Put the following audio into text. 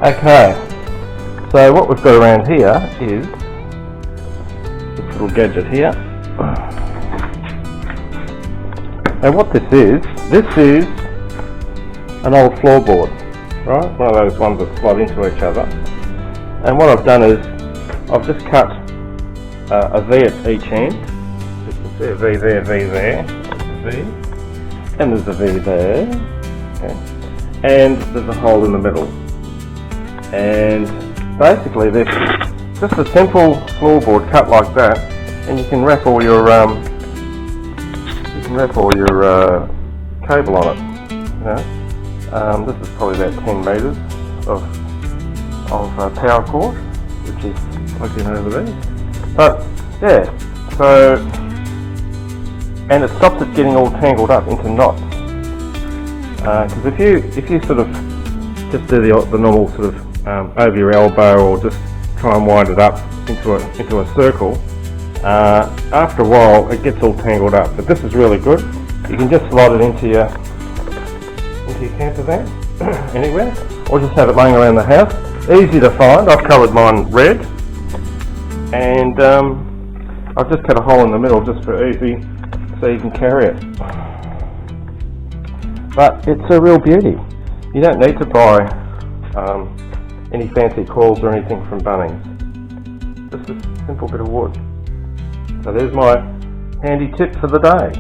Okay, so what we've got around here is this little gadget here. And what this is an old floorboard, right? One of those ones that slot into each other. And what I've done is I've just cut a V at each end. You can see a V there, V there, V, and there's a V there, okay. And there's a hole in the middle. And basically this is just a simple floorboard cut like that, and you can wrap all your cable on it. You know? This is probably about 10 metres of power cord, which is plugged in over there. But yeah, so, and it stops it getting all tangled up into knots. Because if you sort of just do the normal sort of over your elbow, or just try and wind it up into a circle, after a while it gets all tangled up. But this is really good. You can just slide it into your camper van anywhere, or just have it laying around the house. Easy to find. I've coloured mine red, and I've just cut a hole in the middle just for easy, so you can carry it. But it's a real beauty. You don't need to buy any fancy coils or anything from Bunnings. Just a simple bit of wood. So there's my handy tip for the day.